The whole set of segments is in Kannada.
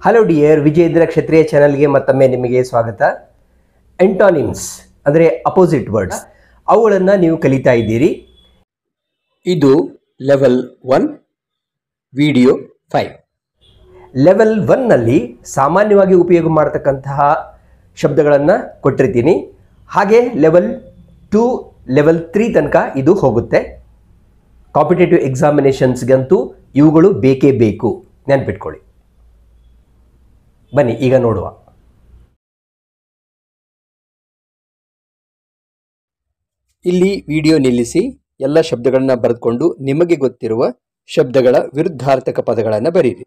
ಹಲೋ ಡಿಯರ್, ವಿಜಯೇಂದ್ರ ಕ್ಷತ್ರಿಯ ಚಾನಲ್ಗೆ ಮತ್ತೊಮ್ಮೆ ನಿಮಗೆ ಸ್ವಾಗತ. ಎಂಟಾನಿಮ್ಸ್ ಅಂದರೆ ಅಪೋಸಿಟ್ ವರ್ಡ್ಸ್, ಅವುಗಳನ್ನು ನೀವು ಕಲಿತಾ ಇದ್ದೀರಿ. ಇದು ಲೆವೆಲ್ 1 ವಿಡಿಯೋ 5. ಲೆವೆಲ್ 1ನಲ್ಲಿ ಸಾಮಾನ್ಯವಾಗಿ ಉಪಯೋಗ ಮಾಡತಕ್ಕಂತಹ ಶಬ್ದಗಳನ್ನು ಕೊಟ್ಟಿರ್ತೀನಿ. ಹಾಗೆ ಲೆವೆಲ್ 2 ಲೆವೆಲ್ 3 ತನಕ ಇದು ಹೋಗುತ್ತೆ. ಕಾಂಪಿಟೇಟಿವ್ ಎಕ್ಸಾಮಿನೇಷನ್ಸ್ಗಂತೂ ಇವುಗಳು ಬೇಕೇ ಬೇಕು, ನೆನ್ಪಿಟ್ಕೊಳ್ಳಿ. ಬನ್ನಿ ಈಗ ನೋಡುವ. ಇಲ್ಲಿ ವಿಡಿಯೋ ನಿಲ್ಲಿಸಿ ಎಲ್ಲ ಶಬ್ದಗಳನ್ನ ಬರೆದುಕೊಂಡು ನಿಮಗೆ ಗೊತ್ತಿರುವ ಶಬ್ದಗಳ ವಿರುದ್ಧಾರ್ಥಕ ಪದಗಳನ್ನು ಬರೀರಿ.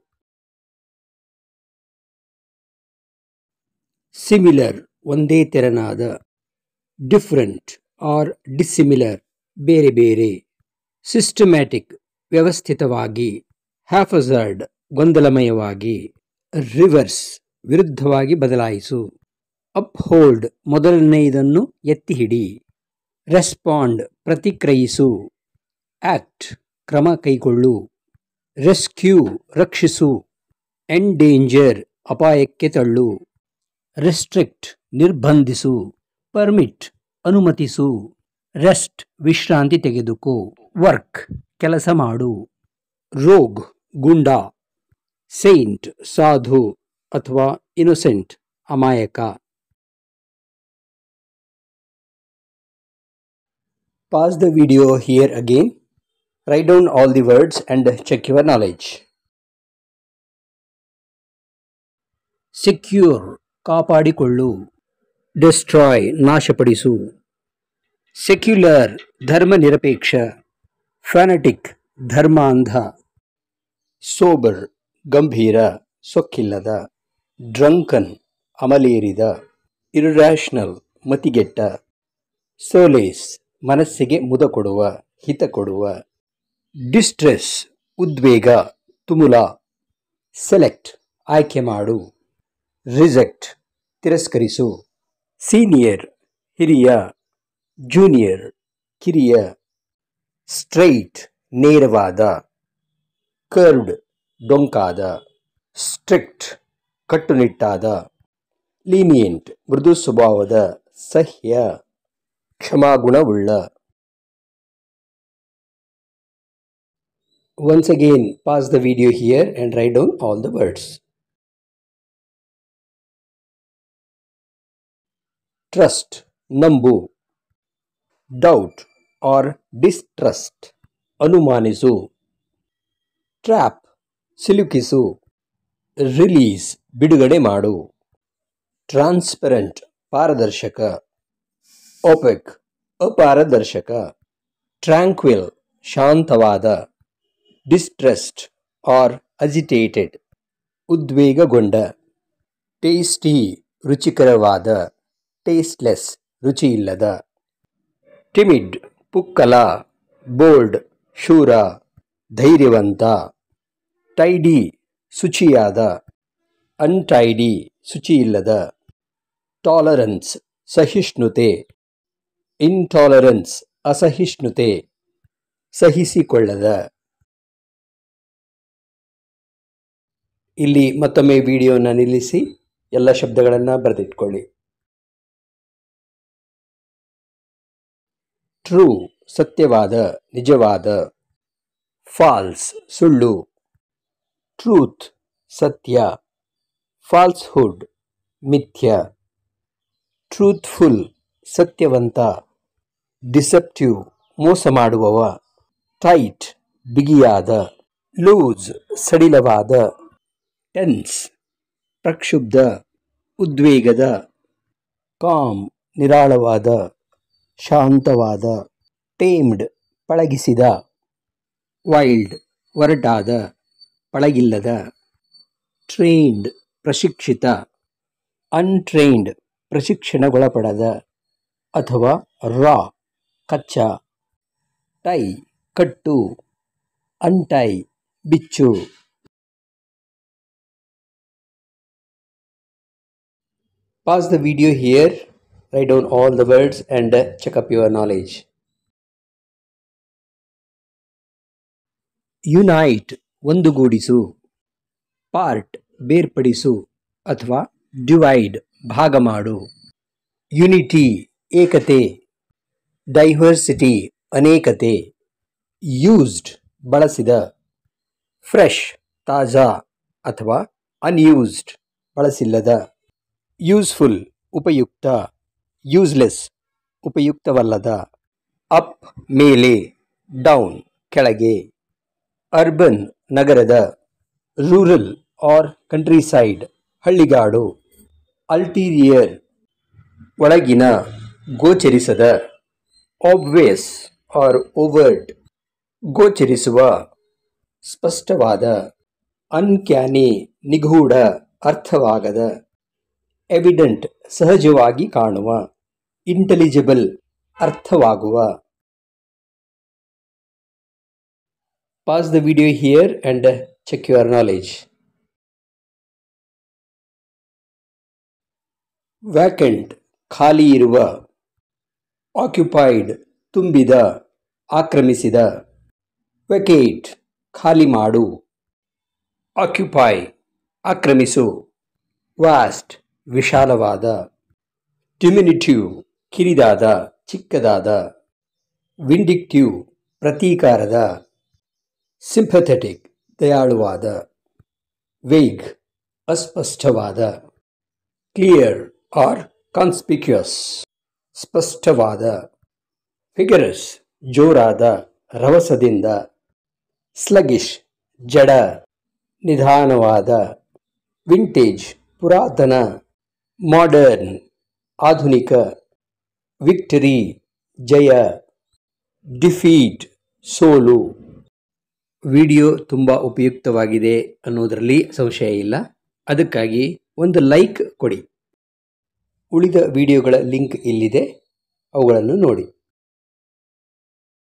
ಸಿಮಿಲರ್ ಒಂದೇ ತೆರನಾದ, ಡಿಫರೆಂಟ್ ಆರ್ ಡಿಸ್ಸಿಮಿಲರ್ ಬೇರೆ ಬೇರೆ, ಸಿಸ್ಟಮ್ಯಾಟಿಕ್ ವ್ಯವಸ್ಥಿತವಾಗಿ, ಹ್ಯಾಫಜರ್ಡ್ ಗೊಂದಲಮಯವಾಗಿ, ರಿವರ್ಸ್ ವಿರುದ್ಧವಾಗಿ ಬದಲಾಯಿಸು, ಅಪ್ಹೋಲ್ಡ್ ಮೊದಲನೆಯದನ್ನು ಎತ್ತಿ ಹಿಡಿ, ರೆಸ್ಪಾಂಡ್ ಪ್ರತಿಕ್ರಿಯಿಸು, ಆಕ್ಟ್ ಕ್ರಮ ಕೈಗೊಳ್ಳು, ರೆಸ್ಕ್ಯೂ ರಕ್ಷಿಸು, ಎಂಡೇಂಜರ್ ಅಪಾಯಕ್ಕೆ ತಳ್ಳು, ರೆಸ್ಟ್ರಿಕ್ಟ್ ನಿರ್ಬಂಧಿಸು, ಪರ್ಮಿಟ್ ಅನುಮತಿಸು, ರೆಸ್ಟ್ ವಿಶ್ರಾಂತಿ ತೆಗೆದುಕೋ, ವರ್ಕ್ ಕೆಲಸ ಮಾಡು, ರೋಗ್ ಗುಂಡ, ಸೈಂಟ್ ಸಾಧು ಅಥವಾ ಇನ್ನೋಸೆಂಟ್ ಅಮಾಯಕ. Pause the video here again. Write down all the words and check your knowledge. Secure ಕಾಪಾಡಿಕೊಳ್ಳು, ಡಿಸ್ಟ್ರಾಯ್ ನಾಶಪಡಿಸು, ಸೆಕ್ಯುಲರ್ ಧರ್ಮನಿರಪೇಕ್ಷ, ಫ್ಯಾನಟಿಕ್ ಧರ್ಮಾಂಧ, ಸೋಬರ್ ಗಂಭೀರ ಸೊಕ್ಕಿಲ್ಲದ, ಡ್ರಂಕನ್ ಅಮಲೇರಿದ, ಇರ್ರ್ಯಾಷನಲ್ ಮತಿಗೆಟ್ಟ, ಸೋಲೇಸ್ ಮನಸ್ಸಿಗೆ ಮುದ ಕೊಡುವ ಹಿತ ಕೊಡುವ, ಡಿಸ್ಟ್ರೆಸ್ ಉದ್ವೇಗ ತುಮುಲ, ಸೆಲೆಕ್ಟ್ ಆಯ್ಕೆ ಮಾಡು, ರಿಜೆಕ್ಟ್ ತಿರಸ್ಕರಿಸು, ಸೀನಿಯರ್ ಹಿರಿಯ, ಜೂನಿಯರ್ ಕಿರಿಯ, ಸ್ಟ್ರೈಟ್ ನೇರವಾದ, ಕರ್ವ್ಡ್ ಡೊಂಕಾದ, ಸ್ಟ್ರಿಕ್ಟ್ ಕಟ್ಟುನಿಟ್ಟಾದ, ಲೀನಿಯೆಂಟ್ ಮೃದು ಸ್ವಭಾವದ, ಸಹ್ಯ ಕ್ಷಮಾಗುಣವುಳ್ಳ. Once again, pause the video here and write down all the words. Trust ನಂಬು, ಡೌಟ್ ಆರ್ ಡಿಸ್ಟ್ರಸ್ಟ್ ಅನುಮಾನಿಸು, ಟ್ರ್ಯಾಪ್ ಸಿಲುಕಿಸು, ರಿಲೀಸ್ ಬಿಡುಗಡೆ ಮಾಡು, ಟ್ರಾನ್ಸ್ಪರೆಂಟ್ ಪಾರದರ್ಶಕ, ಒಪೆಕ್ ಅಪಾರದರ್ಶಕ, ಟ್ರ್ಯಾಂಕ್ವಿಲ್ ಶಾಂತವಾದ, ಡಿಸ್ಟ್ರೆಸ್ಡ್ ಆರ್ ಅಜಿಟೇಟೆಡ್ ಉದ್ವೇಗಗೊಂಡ, ಟೇಸ್ಟಿ ರುಚಿಕರವಾದ, ಟೇಸ್ಟ್ಲೆಸ್ ರುಚಿಯಿಲ್ಲದ, ಟಿಮಿಡ್ ಪುಕ್ಕಲ, ಬೋಲ್ಡ್ ಶೂರ ಧೈರ್ಯವಂತ, ಟೈಡಿ ಶುಚಿಯಾದ, ಅನ್ಟೈಡಿ ಶುಚಿಯಿಲ್ಲದ, ಟಾಲರೆನ್ಸ್ ಸಹಿಷ್ಣುತೆ, ಇಂಟಾಲರೆನ್ಸ್ ಅಸಹಿಷ್ಣುತೆ ಸಹಿಸಿಕೊಳ್ಳದ. ಇಲ್ಲಿ ಮತ್ತೊಮ್ಮೆ ವಿಡಿಯೋನ ನಿಲ್ಲಿಸಿ ಎಲ್ಲ ಶಬ್ದಗಳನ್ನು ಬರೆದಿಟ್ಕೊಳ್ಳಿ. ಟ್ರೂ ಸತ್ಯವಾದ ನಿಜವಾದ, ಫಾಲ್ಸ್ ಸುಳ್ಳು, ಟ್ರೂತ್ ಸತ್ಯ, ಫಾಲ್ಸ್ಹುಡ್ ಮಿಥ್ಯ, ಟ್ರೂತ್ಫುಲ್ ಸತ್ಯವಂತ, ಡಿಸೆಪ್ಟಿವ್ ಮೋಸ ಮಾಡುವವ, ಟೈಟ್ ಬಿಗಿಯಾದ, ಲೂಸ್ ಸಡಿಲವಾದ, ಟೆನ್ಸ್ ಪ್ರಕ್ಷುಬ್ಧ ಉದ್ವೇಗದ, ಕಾಮ್ ನಿರಾಳವಾದ ಶಾಂತವಾದ, ಟೇಮ್ಡ್ ಪಳಗಿಸಿದ, ವೈಲ್ಡ್ ಒರಟಾದ ಪಳಗಿಲ್ಲದ, ಟ್ರೈನ್ಡ್ ಪ್ರಶಿಕ್ಷಿತ, ಅನ್ಟ್ರೈನ್ಡ್ ಪ್ರಶಿಕ್ಷಣಗೊಳಪಡದ ಅಥವಾ ರಾ ಕಚ್ಚಾ, ಟೈ ಕಟ್ಟು, ಅನ್ಟೈ ಬಿಚ್ಚು. Pause the video here, write down all the words and check up your knowledge. Unite ಒಂದುಗೂಡಿಸು, ಪಾರ್ಟ್ ಬೇರ್ಪಡಿಸು ಅಥವಾ ಡಿವೈಡ್ ಭಾಗ ಮಾಡು. ಯುನಿಟಿ ಏಕತೆ, ಡೈವರ್ಸಿಟಿ ಅನೇಕತೆ. ಯೂಸ್ಡ್ ಬಳಸಿದ, ಫ್ರೆಶ್ ತಾಜಾ ಅಥವಾ ಅನ್ಯೂಸ್ಡ್ ಬಳಸಿಲ್ಲದ. ಯೂಸ್ಫುಲ್ ಉಪಯುಕ್ತ, ಯೂಸ್ಲೆಸ್ ಉಪಯುಕ್ತವಲ್ಲದ. ಅಪ್ ಮೇಲೆ, ಡೌನ್ ಕೆಳಗೆ. ಅರ್ಬನ್ ನಗರದ, ರೂರಲ್ ಆರ್ ಕಂಟ್ರಿಸೈಡ್ ಹಳ್ಳಿಗಾಡು. ಅಲ್ಟೀರಿಯರ್ ಒಳಗಿನ, ಗೋಚರಿಸದ. ಆಬ್ವಿಯಸ್ ಆರ್ ಓವರ್ಟ್ ಗೋಚರಿಸುವ, ಸ್ಪಷ್ಟವಾದ. ಅನ್ಕ್ಯಾನಿ ನಿಗೂಢ ಅರ್ಥವಾಗದ. ಎವಿಡೆಂಟ್ ಸಹಜವಾಗಿ ಕಾಣುವ. ಇಂಟೆಲಿಜಿಬಲ್ ಅರ್ಥವಾಗುವ. Pause the video here and check your knowledge. Vacant ಖಾಲಿ ಇರುವ. ಆಕ್ಯುಪೈಡ್ ತುಂಬಿದ, ಆಕ್ರಮಿಸಿದ. ವೆಕೇಟ್ ಖಾಲಿ ಮಾಡು. ಆಕ್ಯುಪೈ ಆಕ್ರಮಿಸು. ವಾಸ್ಟ್ ವಿಶಾಲವಾದ. ಡಿಮಿನಿಟಿವ್ ಕಿರಿದಾದ, ಚಿಕ್ಕದಾದ. ವಿಂಡಿಕ್ಟಿವ್ ಪ್ರತೀಕಾರದ. ಸಿಂಪಥೆಟಿಕ್ ದಯಾಳುವಾದ. ವೇಗ್ ಅಸ್ಪಷ್ಟವಾದ. ಕ್ಲಿಯರ್ ಆರ್ ಕಾನ್ಸ್ಪಿಕ್ಯುಯಸ್ ಸ್ಪಷ್ಟವಾದ. ಫಿಗರಸ್ ಜೋರಾದ, ರಭಸದಿಂದ. ಸ್ಲಗಿಶ್ ಜಡ, ನಿಧಾನವಾದ. ವಿಂಟೇಜ್ ಪುರಾತನ. ಮಾಡರ್ನ್ ಆಧುನಿಕ. ವಿಕ್ಟರಿ ಜಯ. ಡಿಫೀಟ್ ಸೋಲು. ವಿಡಿಯೋ ತುಂಬ ಉಪಯುಕ್ತವಾಗಿದೆ ಅನ್ನೋದರಲ್ಲಿ ಸಂಶಯ ಇಲ್ಲ. ಅದಕ್ಕಾಗಿ ಒಂದು ಲೈಕ್ ಕೊಡಿ. ಉಳಿದ ವಿಡಿಯೋಗಳ ಲಿಂಕ್ ಇಲ್ಲಿದೆ, ಅವುಗಳನ್ನು ನೋಡಿ.